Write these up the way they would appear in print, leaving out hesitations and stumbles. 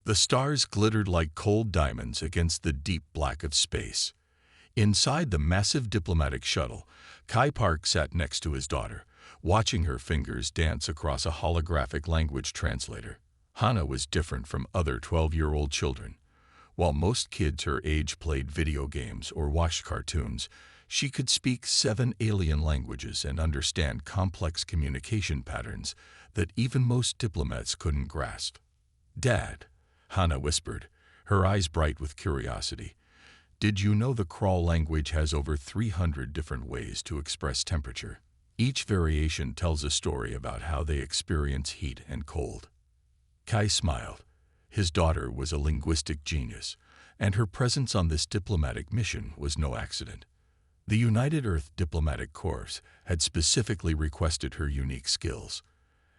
The stars glittered like cold diamonds against the deep black of space. Inside the massive diplomatic shuttle, Kai Park sat next to his daughter, watching her fingers dance across a holographic language translator. Hana was different from other 12-year-old children. While most kids her age played video games or watched cartoons, she could speak 7 alien languages and understand complex communication patterns that even most diplomats couldn't grasp. "Dad," Hana whispered, her eyes bright with curiosity, "did you know the crawl language has over 300 different ways to express temperature? Each variation tells a story about how they experience heat and cold." Kai smiled. His daughter was a linguistic genius, and her presence on this diplomatic mission was no accident. The United Earth Diplomatic Corps had specifically requested her unique skills.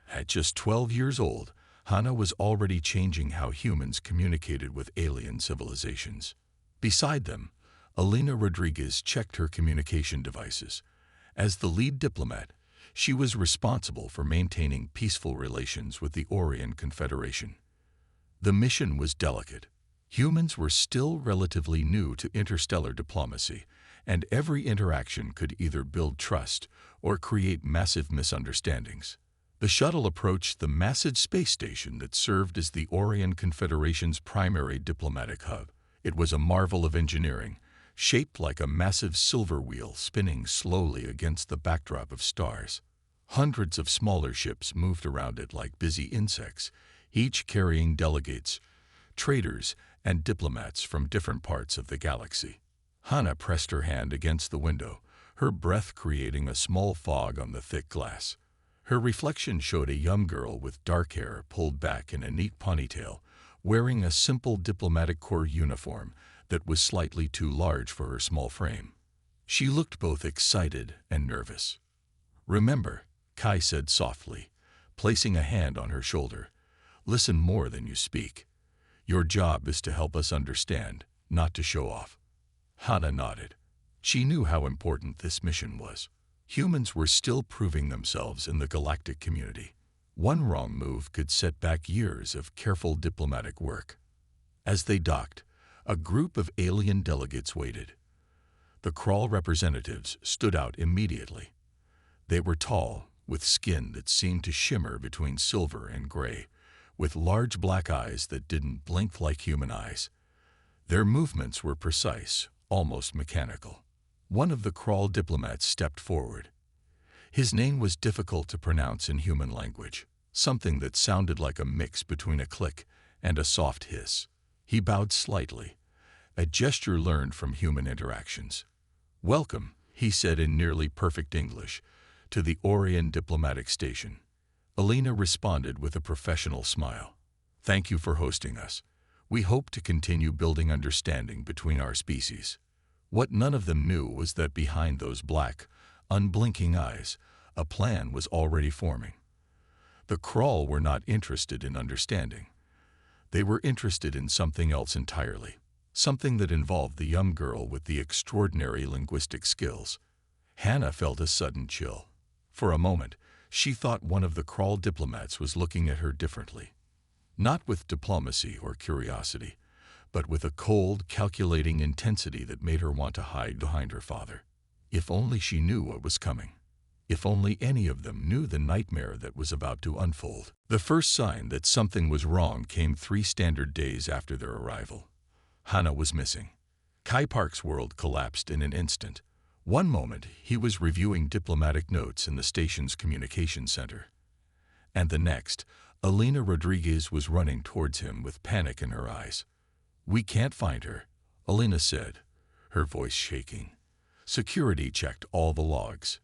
At just 12 years old, Hana was already changing how humans communicated with alien civilizations. Beside them, Alina Rodriguez checked her communication devices. As the lead diplomat, she was responsible for maintaining peaceful relations with the Orcs Confederation. The mission was delicate. Humans were still relatively new to interstellar diplomacy, and every interaction could either build trust or create massive misunderstandings. The shuttle approached the massive space station that served as the Orcs Confederation's primary diplomatic hub. It was a marvel of engineering, shaped like a massive silver wheel spinning slowly against the backdrop of stars. Hundreds of smaller ships moved around it like busy insects, each carrying delegates, traders, and diplomats from different parts of the galaxy. Hana pressed her hand against the window, her breath creating a small fog on the thick glass. Her reflection showed a young girl with dark hair pulled back in a neat ponytail, wearing a simple diplomatic corps uniform that was slightly too large for her small frame. She looked both excited and nervous. "Remember," Kai said softly, placing a hand on her shoulder, "listen more than you speak. Your job is to help us understand, not to show off." Hana nodded. She knew how important this mission was. Humans were still proving themselves in the galactic community. One wrong move could set back years of careful diplomatic work. As they docked, a group of alien delegates waited. The Crawl representatives stood out immediately. They were tall, with skin that seemed to shimmer between silver and gray, with large black eyes that didn't blink like human eyes. Their movements were precise, almost mechanical. One of the Crawl diplomats stepped forward. His name was difficult to pronounce in human language, something that sounded like a mix between a click and a soft hiss. He bowed slightly, a gesture learned from human interactions. "Welcome," he said in nearly perfect English, "to the Orcs Diplomatic Station." Alina responded with a professional smile. "Thank you for hosting us. We hope to continue building understanding between our species." What none of them knew was that behind those black, unblinking eyes, a plan was already forming. The Crawl were not interested in understanding. They were interested in something else entirely, something that involved the young girl with the extraordinary linguistic skills. Hana felt a sudden chill. For a moment, she thought one of the Crawl diplomats was looking at her differently. Not with diplomacy or curiosity, but with a cold, calculating intensity that made her want to hide behind her father. If only she knew what was coming. If only any of them knew the nightmare that was about to unfold. The first sign that something was wrong came 3 standard days after their arrival. Hana was missing. Kai Park's world collapsed in an instant. One moment, he was reviewing diplomatic notes in the station's communication center. And the next, Alina Rodriguez was running towards him with panic in her eyes. "We can't find her," Alina said, her voice shaking. Security checked all the logs.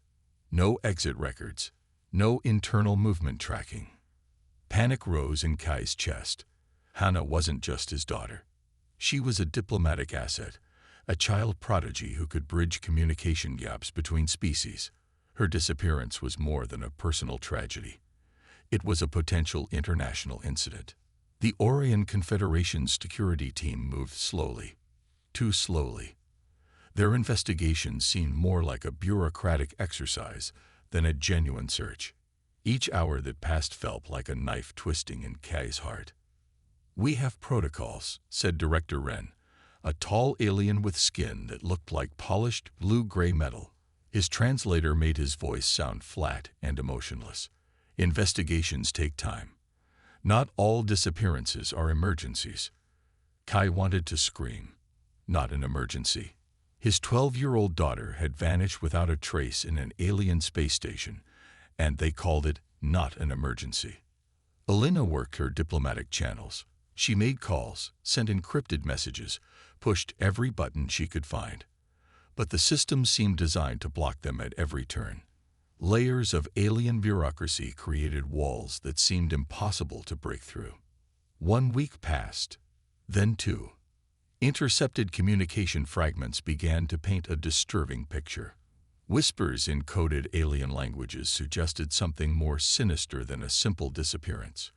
No exit records. No internal movement tracking. Panic rose in Kai's chest. Hana wasn't just his daughter. She was a diplomatic asset, a child prodigy who could bridge communication gaps between species. Her disappearance was more than a personal tragedy. It was a potential international incident. The Orcs Confederation's security team moved slowly. Too slowly. Their investigation seemed more like a bureaucratic exercise than a genuine search. Each hour that passed felt like a knife twisting in Kai's heart. "We have protocols," said Director Wren, a tall alien with skin that looked like polished blue-gray metal. His translator made his voice sound flat and emotionless. "Investigations take time. Not all disappearances are emergencies." Kai wanted to scream. Not an emergency. His 12-year-old daughter had vanished without a trace in an alien space station, and they called it not an emergency. Elena worked her diplomatic channels. She made calls, sent encrypted messages, pushed every button she could find. But the system seemed designed to block them at every turn. Layers of alien bureaucracy created walls that seemed impossible to break through. 1 week passed, then 2. Intercepted communication fragments began to paint a disturbing picture. Whispers in coded alien languages suggested something more sinister than a simple disappearance.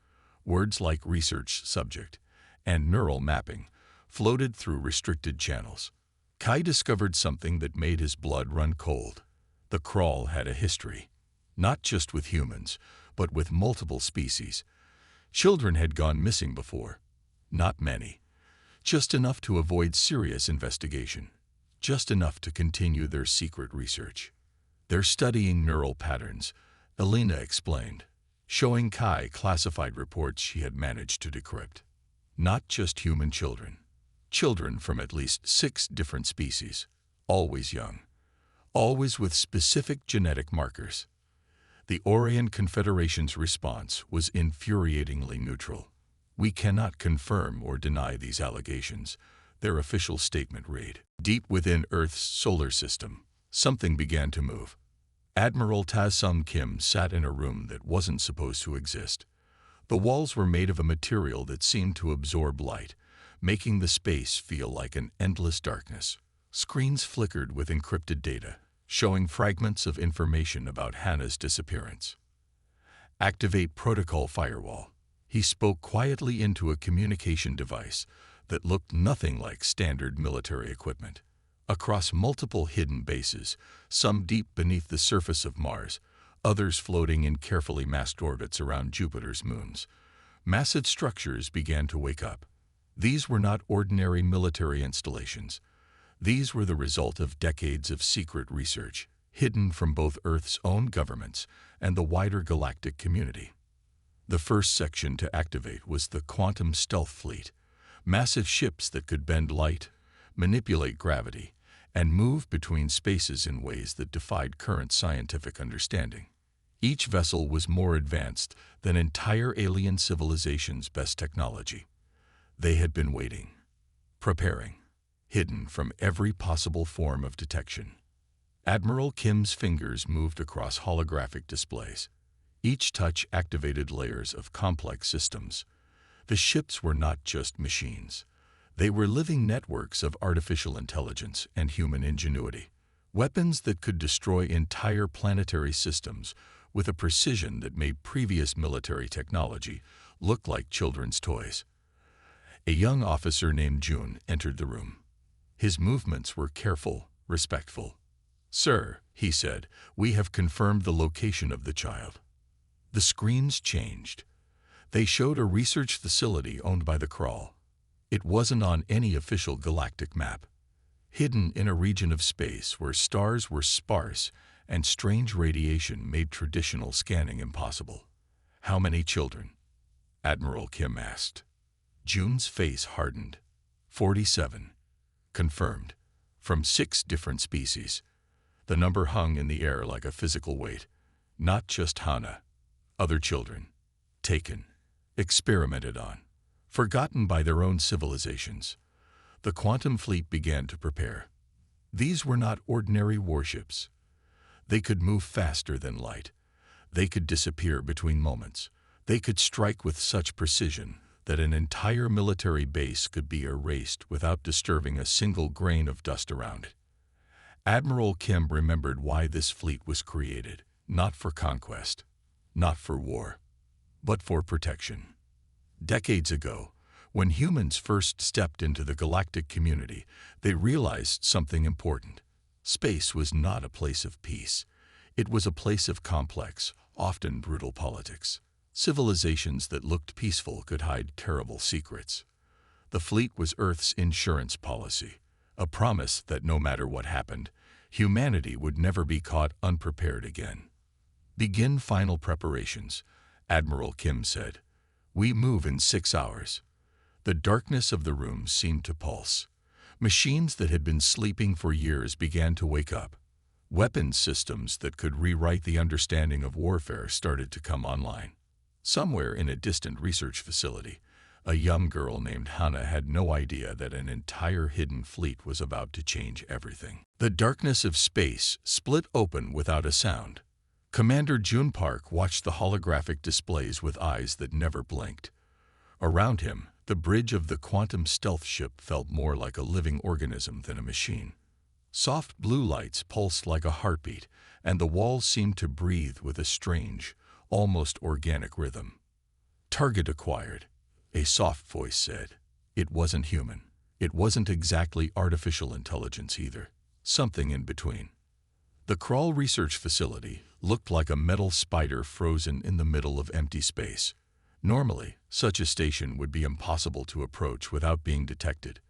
Words like research subject and neural mapping floated through restricted channels. Kai discovered something that made his blood run cold. The crawl had a history, not just with humans, but with multiple species. Children had gone missing before. Not many. Just enough to avoid serious investigation. Just enough to continue their secret research. "They're studying neural patterns," Elena explained, showing Kai classified reports she had managed to decrypt. Not just human children. Children from at least 6 different species, always young, always with specific genetic markers. The Orion Confederation's response was infuriatingly neutral. "We cannot confirm or deny these allegations," their official statement read. Deep within Earth's solar system, something began to move. Admiral Ta-Sung Kim sat in a room that wasn't supposed to exist. The walls were made of a material that seemed to absorb light, making the space feel like an endless darkness. Screens flickered with encrypted data, showing fragments of information about Hannah's disappearance. "Activate protocol firewall." He spoke quietly into a communication device that looked nothing like standard military equipment. Across multiple hidden bases, some deep beneath the surface of Mars, others floating in carefully masked orbits around Jupiter's moons, massive structures began to wake up. These were not ordinary military installations. These were the result of decades of secret research, hidden from both Earth's own governments and the wider galactic community. The first section to activate was the Quantum Stealth Fleet, massive ships that could bend light, manipulate gravity, and move between spaces in ways that defied current scientific understanding. Each vessel was more advanced than entire alien civilization's best technology. They had been waiting, preparing, hidden from every possible form of detection. Admiral Kim's fingers moved across holographic displays. Each touch activated layers of complex systems. The ships were not just machines. They were living networks of artificial intelligence and human ingenuity. Weapons that could destroy entire planetary systems with a precision that made previous military technology look like children's toys. A young officer named Jun entered the room. His movements were careful, respectful. "Sir," he said, "we have confirmed the location of the child." The screens changed. They showed a research facility owned by the Crawl. It wasn't on any official galactic map. Hidden in a region of space where stars were sparse and strange radiation made traditional scanning impossible. "How many children?" Admiral Kim asked. Jun's face hardened. 47. Confirmed. From 6 different species. The number hung in the air like a physical weight. Not just Hannah. Other children. Taken. Experimented on. Forgotten by their own civilizations. The Quantum Fleet began to prepare. These were not ordinary warships. They could move faster than light. They could disappear between moments. They could strike with such precision that an entire military base could be erased without disturbing a single grain of dust around it. Admiral Kim remembered why this fleet was created, not for conquest, not for war, but for protection. Decades ago, when humans first stepped into the galactic community, they realized something important. Space was not a place of peace. It was a place of complex, often brutal politics. Civilizations that looked peaceful could hide terrible secrets. The fleet was Earth's insurance policy, a promise that no matter what happened, humanity would never be caught unprepared again. "Begin final preparations," Admiral Kim said. "We move in 6 hours." The darkness of the room seemed to pulse. Machines that had been sleeping for years began to wake up. Weapons systems that could rewrite the understanding of warfare started to come online. Somewhere in a distant research facility, a young girl named Hannah had no idea that an entire hidden fleet was about to change everything. The darkness of space split open without a sound. Commander Jun Park watched the holographic displays with eyes that never blinked. Around him, the bridge of the quantum stealth ship felt more like a living organism than a machine. Soft blue lights pulsed like a heartbeat, and the walls seemed to breathe with a strange, almost organic rhythm. "Target acquired," a soft voice said. It wasn't human. It wasn't exactly artificial intelligence either. Something in between. The Krull research facility looked like a metal spider frozen in the middle of empty space. Normally, such a station would be impossible to approach without being detected.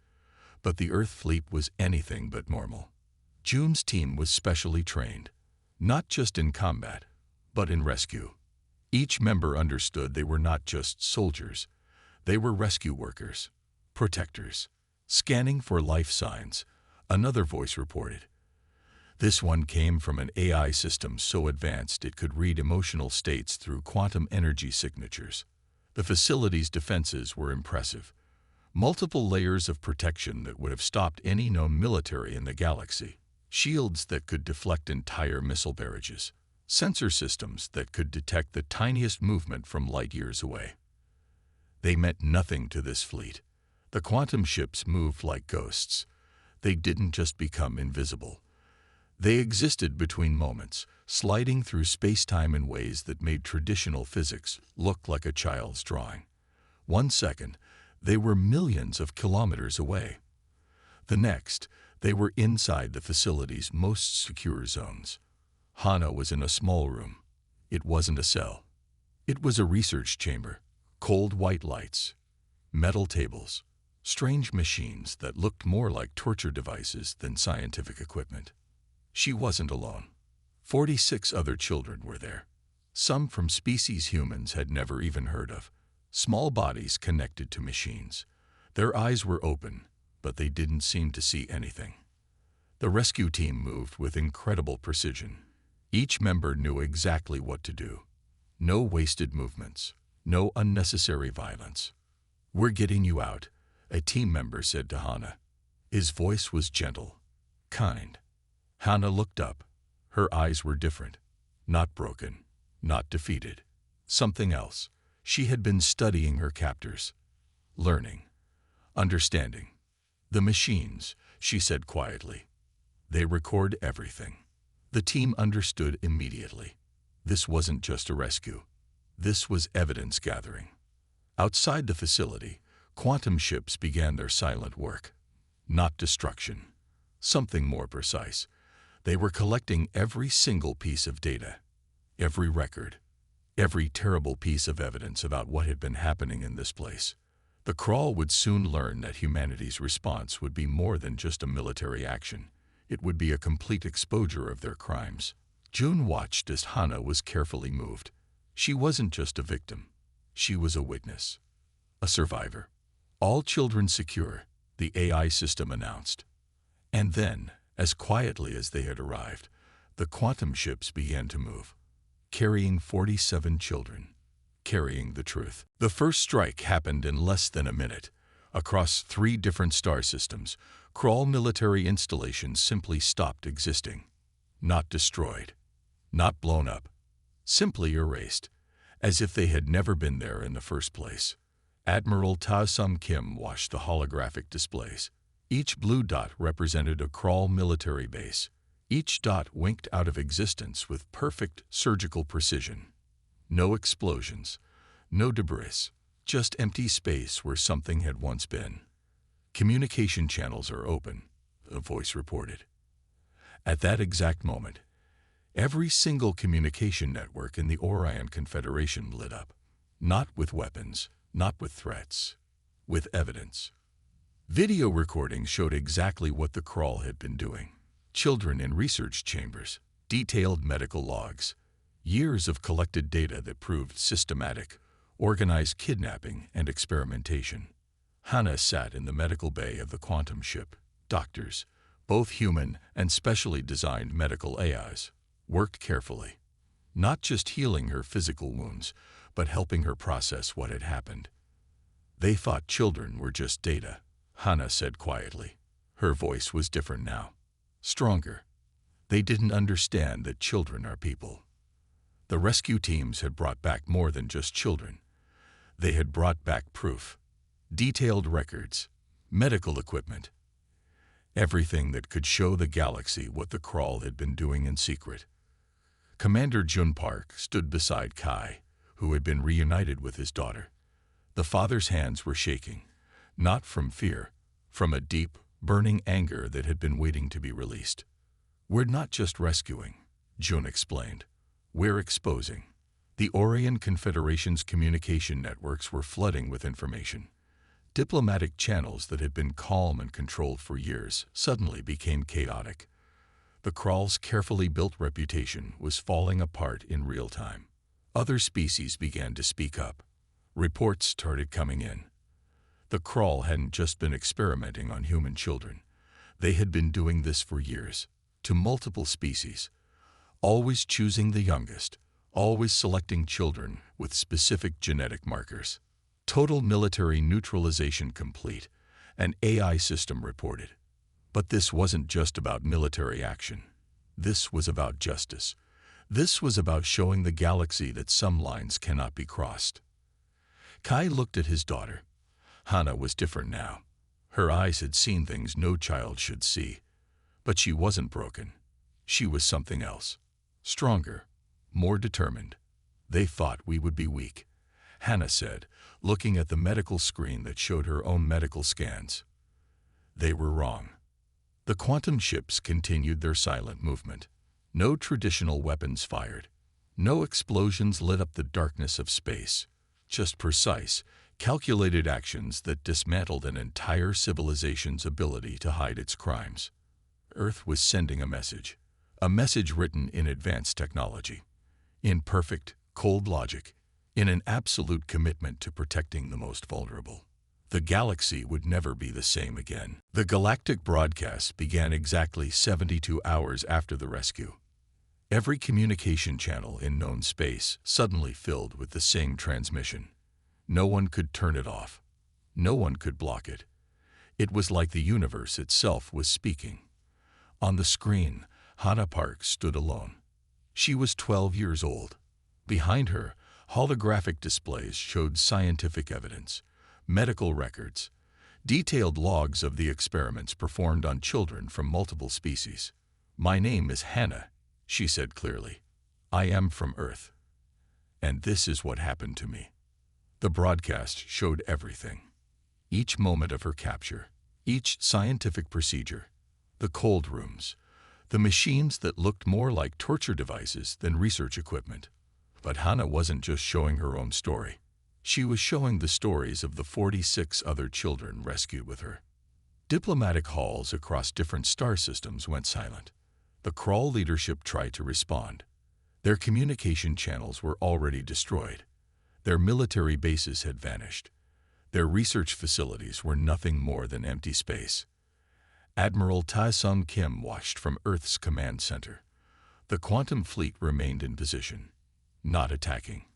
But the Earth fleet was anything but normal. Jun's team was specially trained, not just in combat, but in rescue. Each member understood they were not just soldiers. They were rescue workers, protectors, scanning for life signs, another voice reported. This one came from an AI system so advanced it could read emotional states through quantum energy signatures. The facility's defenses were impressive. Multiple layers of protection that would have stopped any known military in the galaxy. Shields that could deflect entire missile barrages. Sensor systems that could detect the tiniest movement from light years away. They meant nothing to this fleet. The quantum ships moved like ghosts. They didn't just become invisible. They existed between moments, sliding through space-time in ways that made traditional physics look like a child's drawing. 1 second, they were millions of kilometers away. The next, they were inside the facility's most secure zones. Hannah was in a small room. It wasn't a cell. It was a research chamber. Cold white lights, metal tables, strange machines that looked more like torture devices than scientific equipment. She wasn't alone. 46 other children were there. Some from species humans had never even heard of. Small bodies connected to machines. Their eyes were open, but they didn't seem to see anything. The rescue team moved with incredible precision. Each member knew exactly what to do. No wasted movements. No unnecessary violence. "We're getting you out," a team member said to Hannah. His voice was gentle, kind. Hannah looked up. Her eyes were different. Not broken, not defeated. Something else. She had been studying her captors. Learning. Understanding. "The machines," she said quietly. "They record everything." The team understood immediately. This wasn't just a rescue. This was evidence gathering. Outside the facility, quantum ships began their silent work. Not destruction. Something more precise. They were collecting every single piece of data. Every record. Every terrible piece of evidence about what had been happening in this place. The Krull would soon learn that humanity's response would be more than just a military action. It would be a complete exposure of their crimes. June watched as Hannah was carefully moved. She wasn't just a victim. She was a witness. A survivor. "All children secure," the AI system announced. And then, as quietly as they had arrived, the quantum ships began to move, carrying 47 children, carrying the truth. The first strike happened in less than a minute. Across 3 different star systems, Krull military installations simply stopped existing. Not destroyed. Not blown up. Simply erased, as if they had never been there in the first place. Admiral Ta-Sum Kim watched the holographic displays. Each blue dot represented a Krull military base. Each dot winked out of existence with perfect surgical precision. No explosions, no debris, just empty space where something had once been. "Communication channels are open," a voice reported. At that exact moment, every single communication network in the Orion Confederation lit up. Not with weapons, not with threats, with evidence. Video recordings showed exactly what the crawl had been doing. Children in research chambers, detailed medical logs, years of collected data that proved systematic, organized kidnapping and experimentation. Hannah sat in the medical bay of the quantum ship. Doctors, both human and specially designed medical AIs, worked carefully, not just healing her physical wounds, but helping her process what had happened. They thought children were just data, Hannah said quietly. Her voice was different now, stronger. They didn't understand that children are people. The rescue teams had brought back more than just children. They had brought back proof, detailed records, medical equipment, everything that could show the galaxy what the crawl had been doing in secret. Commander Jun Park stood beside Kai, who had been reunited with his daughter. The father's hands were shaking, not from fear, from a deep, burning anger that had been waiting to be released. "We're not just rescuing," Jun explained. "We're exposing." The Orion Confederation's communication networks were flooding with information. Diplomatic channels that had been calm and controlled for years suddenly became chaotic. The crawl's carefully built reputation was falling apart in real time. Other species began to speak up. Reports started coming in. The crawl hadn't just been experimenting on human children. They had been doing this for years, to multiple species, always choosing the youngest, always selecting children with specific genetic markers. Total military neutralization complete, an AI system reported. But this wasn't just about military action. This was about justice. This was about showing the galaxy that some lines cannot be crossed. Kai looked at his daughter. Hannah was different now. Her eyes had seen things no child should see. But she wasn't broken. She was something else. Stronger, more determined. "They thought we would be weak," Hannah said, looking at the medical screen that showed her own medical scans. They were wrong. The quantum ships continued their silent movement. No traditional weapons fired. No explosions lit up the darkness of space. Just precise, calculated actions that dismantled an entire civilization's ability to hide its crimes. Earth was sending a message written in advanced technology, in perfect, cold logic, in an absolute commitment to protecting the most vulnerable. The galaxy would never be the same again. The galactic broadcast began exactly 72 hours after the rescue. Every communication channel in known space suddenly filled with the same transmission. No one could turn it off. No one could block it. It was like the universe itself was speaking. On the screen, Hannah Park stood alone. She was 12 years old. Behind her, holographic displays showed scientific evidence, medical records, detailed logs of the experiments performed on children from multiple species. "My name is Hannah," she said clearly. "I am from Earth. And this is what happened to me." The broadcast showed everything. Each moment of her capture, each scientific procedure, the cold rooms, the machines that looked more like torture devices than research equipment. But Hannah wasn't just showing her own story. She was showing the stories of the 46 other children rescued with her. Diplomatic halls across different star systems went silent. The crawl leadership tried to respond. Their communication channels were already destroyed. Their military bases had vanished. Their research facilities were nothing more than empty space. Admiral Tae-sung Kim watched from Earth's command center. The quantum fleet remained in position, not attacking,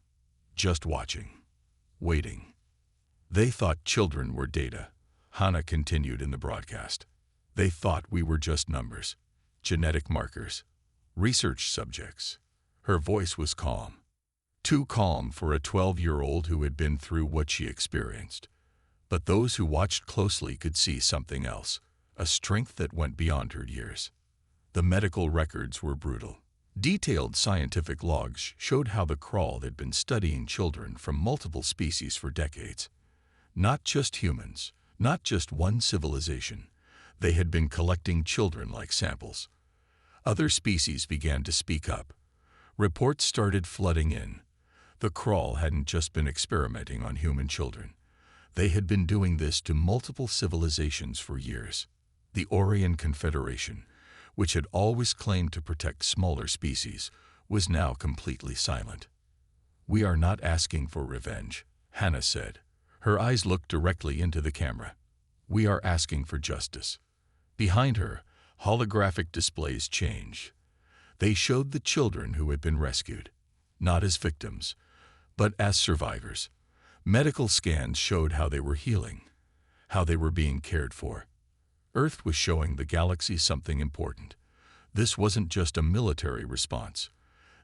just watching, waiting. "They thought children were data," Hannah continued in the broadcast. "They thought we were just numbers, genetic markers, research subjects." Her voice was calm. Too calm for a 12-year-old who had been through what she experienced. But those who watched closely could see something else, a strength that went beyond her years. The medical records were brutal. Detailed scientific logs showed how the crawl had been studying children from multiple species for decades. Not just humans, not just one civilization. They had been collecting children like samples. Other species began to speak up. Reports started flooding in. The Crawl hadn't just been experimenting on human children. They had been doing this to multiple civilizations for years. The Orion Confederation, which had always claimed to protect smaller species, was now completely silent. "We are not asking for revenge," Hannah said. Her eyes looked directly into the camera. "We are asking for justice." Behind her, holographic displays changed. They showed the children who had been rescued, not as victims, but as survivors. Medical scans showed how they were healing, how they were being cared for. Earth was showing the galaxy something important. This wasn't just a military response.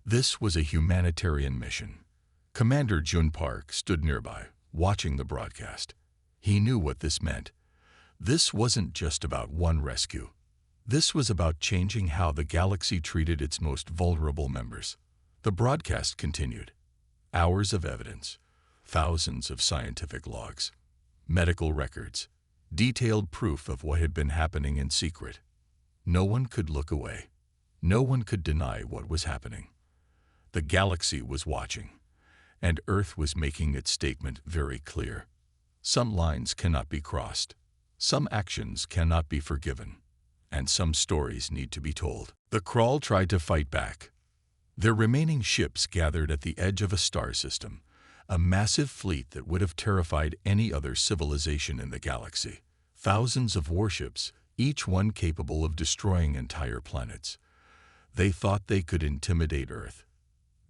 This was a humanitarian mission. Commander Jun Park stood nearby, watching the broadcast. He knew what this meant. This wasn't just about one rescue. This was about changing how the galaxy treated its most vulnerable members. The broadcast continued. Hours of evidence, thousands of scientific logs, medical records, detailed proof of what had been happening in secret. No one could look away. No one could deny what was happening. The galaxy was watching, and Earth was making its statement very clear. Some lines cannot be crossed. Some actions cannot be forgiven. And some stories need to be told. The Crawl tried to fight back. Their remaining ships gathered at the edge of a star system, a massive fleet that would have terrified any other civilization in the galaxy. Thousands of warships, each one capable of destroying entire planets. They thought they could intimidate Earth.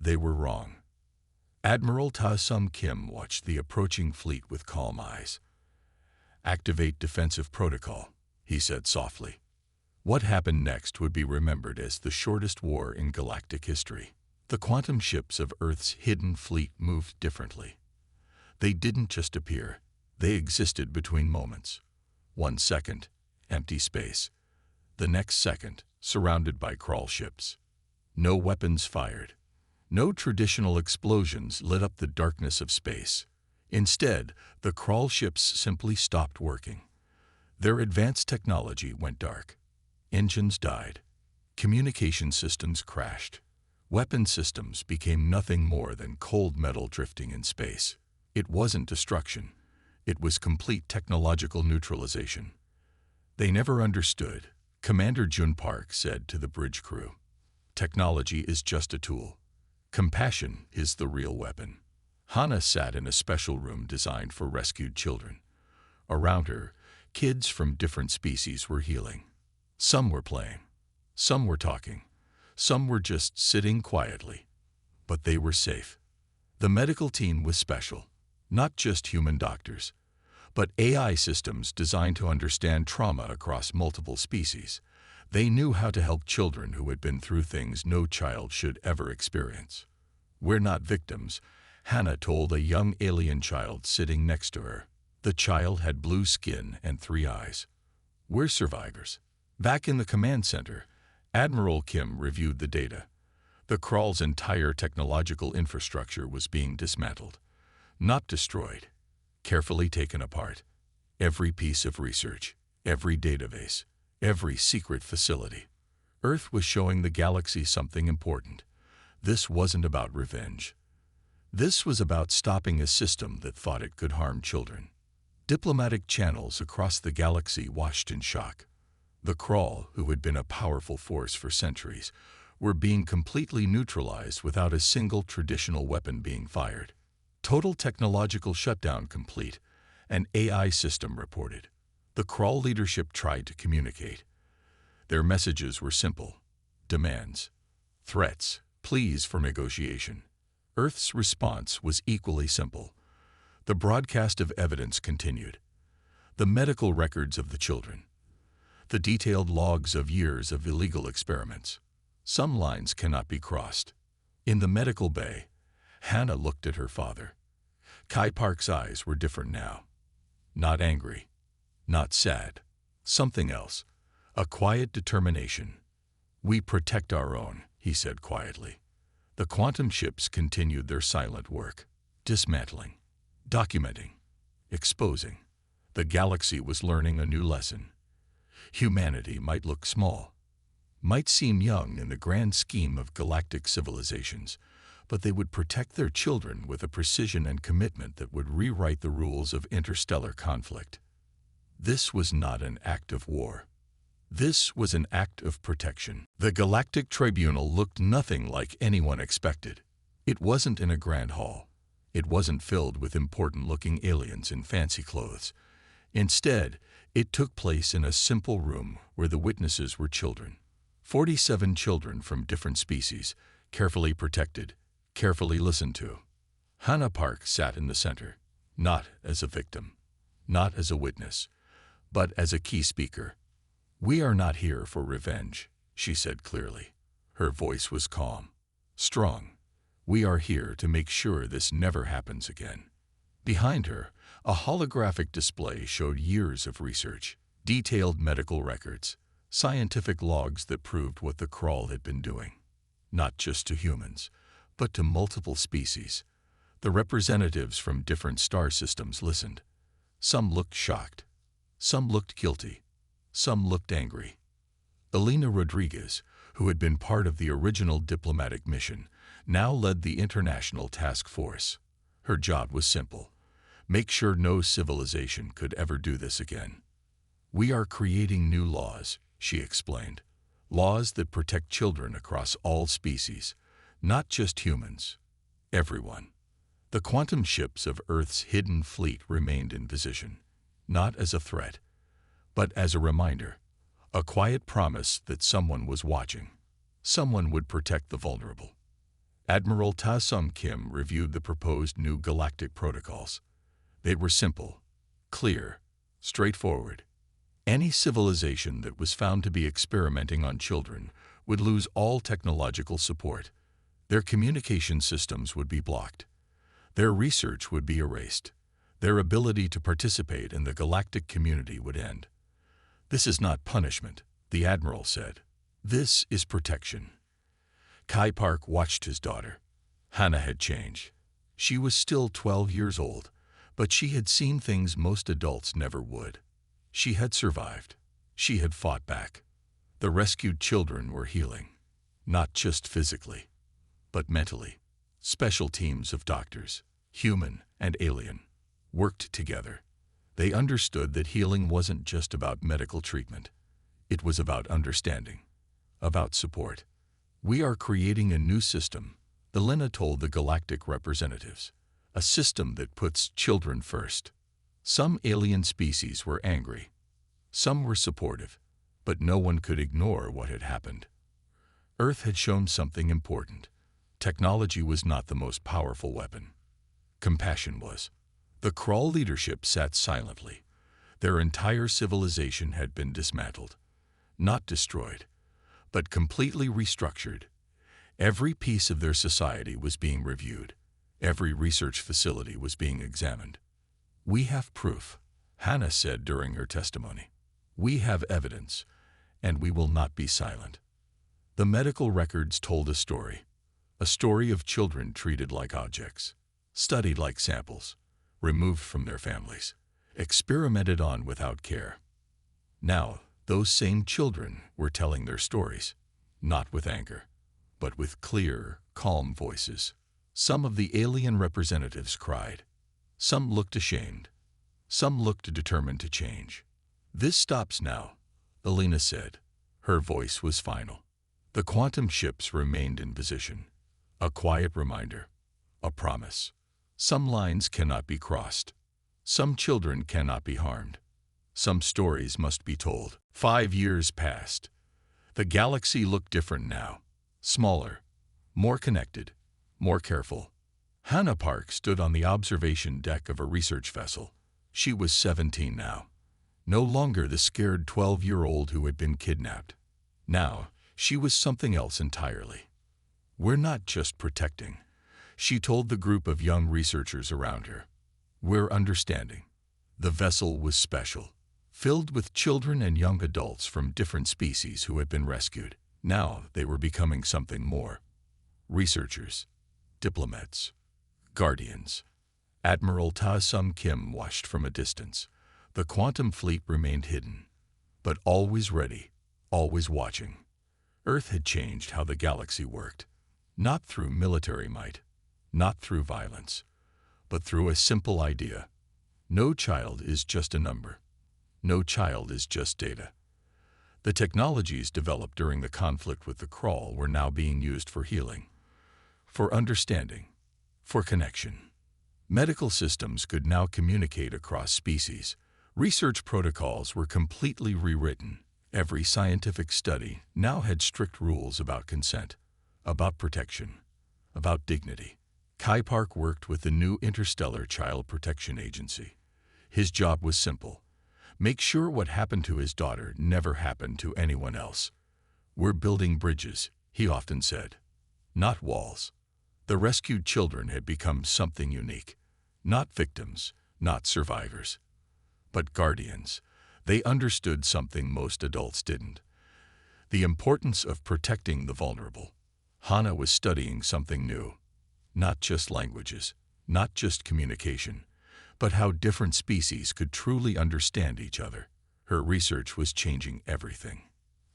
They were wrong. Admiral Ta-Sum Kim watched the approaching fleet with calm eyes. "Activate defensive protocol," he said softly. What happened next would be remembered as the shortest war in galactic history. The quantum ships of Earth's hidden fleet moved differently. They didn't just appear. They existed between moments. 1 second, empty space. The next second, surrounded by Crawl ships. No weapons fired. No traditional explosions lit up the darkness of space. Instead, the Crawl ships simply stopped working. Their advanced technology went dark. Engines died. Communication systems crashed. Weapon systems became nothing more than cold metal drifting in space. It wasn't destruction. It was complete technological neutralization. "They never understood," Commander Jun Park said to the bridge crew. "Technology is just a tool. Compassion is the real weapon." Hannah sat in a special room designed for rescued children. Around her, kids from different species were healing. Some were playing. Some were talking. Some were just sitting quietly. But they were safe. The medical team was special. Not just human doctors, but AI systems designed to understand trauma across multiple species. They knew how to help children who had been through things no child should ever experience. "We're not victims," Hannah told a young alien child sitting next to her. The child had blue skin and 3 eyes. "We're survivors." Back in the command center, Admiral Kim reviewed the data. The Crawl's entire technological infrastructure was being dismantled. Not destroyed, carefully taken apart. Every piece of research, every database, every secret facility. Earth was showing the galaxy something important. This wasn't about revenge. This was about stopping a system that thought it could harm children. Diplomatic channels across the galaxy watched in shock. The Crawl, who had been a powerful force for centuries, were being completely neutralized without a single traditional weapon being fired. Total technological shutdown complete, an AI system reported. The Crawl leadership tried to communicate. Their messages were simple: demands, threats, pleas for negotiation. Earth's response was equally simple. The broadcast of evidence continued. The medical records of the children. The detailed logs of years of illegal experiments. Some lines cannot be crossed. In the medical bay, Hannah looked at her father. Kai Park's eyes were different now. Not angry, not sad. Something else. A quiet determination. "We protect our own," he said quietly. The quantum ships continued their silent work. Dismantling, documenting, exposing. The galaxy was learning a new lesson. Humanity might look small, might seem young in the grand scheme of galactic civilizations, but they would protect their children with a precision and commitment that would rewrite the rules of interstellar conflict. This was not an act of war. This was an act of protection. The Galactic Tribunal looked nothing like anyone expected. It wasn't in a grand hall. It wasn't filled with important-looking aliens in fancy clothes. Instead, it took place in a simple room where the witnesses were children. 47 children from different species, carefully protected, carefully listened to. Hannah Park sat in the center, not as a victim, not as a witness, but as a key speaker. "We are not here for revenge," she said clearly. Her voice was calm, strong. "We are here to make sure this never happens again." Behind her, a holographic display showed years of research, detailed medical records, scientific logs that proved what the crawl had been doing. Not just to humans, but to multiple species. The representatives from different star systems listened. Some looked shocked. Some looked guilty. Some looked angry. Elena Rodriguez, who had been part of the original diplomatic mission, now led the international task force. Her job was simple: make sure no civilization could ever do this again. "We are creating new laws," she explained. "Laws that protect children across all species, not just humans, everyone." The quantum ships of Earth's hidden fleet remained in position, not as a threat, but as a reminder, a quiet promise that someone was watching. Someone would protect the vulnerable. Admiral Ta Sung Kim reviewed the proposed new galactic protocols. They were simple, clear, straightforward. Any civilization that was found to be experimenting on children would lose all technological support. Their communication systems would be blocked. Their research would be erased. Their ability to participate in the galactic community would end. "This is not punishment," the Admiral said. "This is protection." Kai Park watched his daughter. Hannah had changed. She was still 12 years old, but she had seen things most adults never would. She had survived. She had fought back. The rescued children were healing, not just physically, but mentally. Special teams of doctors, human and alien, worked together. They understood that healing wasn't just about medical treatment. It was about understanding, about support. "We are creating a new system," Elena told the galactic representatives. "A system that puts children first." Some alien species were angry. Some were supportive, but no one could ignore what had happened. Earth had shown something important. Technology was not the most powerful weapon. Compassion was. The Krull leadership sat silently. Their entire civilization had been dismantled. Not destroyed, but completely restructured. Every piece of their society was being reviewed. Every research facility was being examined. "We have proof," Hannah said during her testimony. "We have evidence, and we will not be silent." The medical records told a story of children treated like objects, studied like samples, removed from their families, experimented on without care. Now, those same children were telling their stories, not with anger, but with clear, calm voices. Some of the alien representatives cried. Some looked ashamed. Some looked determined to change. "This stops now," Elena said. Her voice was final. The quantum ships remained in position. A quiet reminder, a promise. Some lines cannot be crossed. Some children cannot be harmed. Some stories must be told. 5 years passed. The galaxy looked different now. Smaller, more connected, more careful. Hannah Park stood on the observation deck of a research vessel. She was 17 now. No longer the scared 12-year-old who had been kidnapped. Now, she was something else entirely. "We're not just protecting," she told the group of young researchers around her. "We're understanding." The vessel was special, filled with children and young adults from different species who had been rescued. Now they were becoming something more. Researchers, diplomats, guardians. Admiral Ta Sung Kim watched from a distance. The quantum fleet remained hidden, but always ready, always watching. Earth had changed how the galaxy worked. Not through military might, not through violence, but through a simple idea. No child is just a number. No child is just data. The technologies developed during the conflict with the Crawl were now being used for healing, for understanding, for connection. Medical systems could now communicate across species. Research protocols were completely rewritten. Every scientific study now had strict rules about consent, about protection, about dignity. Kai Park worked with the new Interstellar Child Protection Agency. His job was simple: make sure what happened to his daughter never happened to anyone else. "We're building bridges," he often said, "not walls." The rescued children had become something unique. Not victims, not survivors, but guardians. They understood something most adults didn't: the importance of protecting the vulnerable. Hannah was studying something new. Not just languages, not just communication, but how different species could truly understand each other. Her research was changing everything.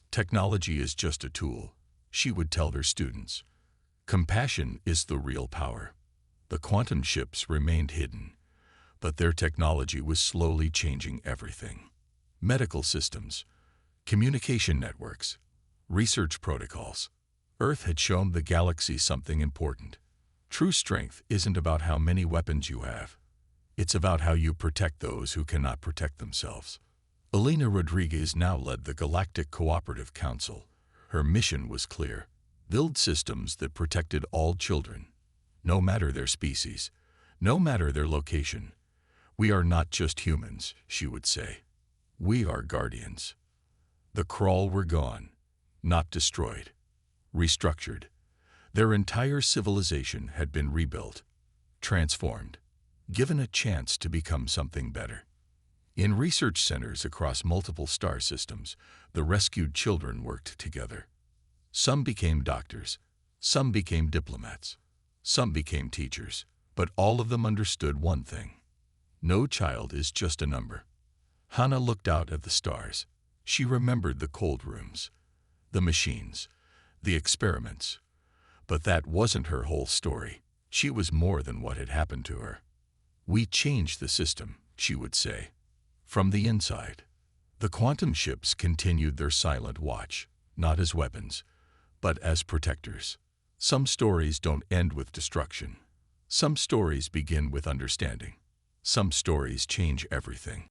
Technology is just a tool, she would tell her students. Compassion is the real power. The quantum ships remained hidden, but their technology was slowly changing everything. Medical systems, communication networks, research protocols. Earth had shown the galaxy something important. True strength isn't about how many weapons you have. It's about how you protect those who cannot protect themselves. Elena Rodriguez now led the Galactic Cooperative Council. Her mission was clear: build systems that protected all children, no matter their species, no matter their location. "We are not just humans," she would say. "We are guardians." The Crawl were gone, not destroyed, restructured. Their entire civilization had been rebuilt, transformed, given a chance to become something better. In research centers across multiple star systems, the rescued children worked together. Some became doctors, some became diplomats, some became teachers, but all of them understood one thing: no child is just a number. Hannah looked out at the stars. She remembered the cold rooms, the machines, the experiments. But that wasn't her whole story. She was more than what had happened to her. "We changed the system," she would say, "from the inside." The quantum ships continued their silent watch, not as weapons, but as protectors. Some stories don't end with destruction. Some stories begin with understanding. Some stories change everything.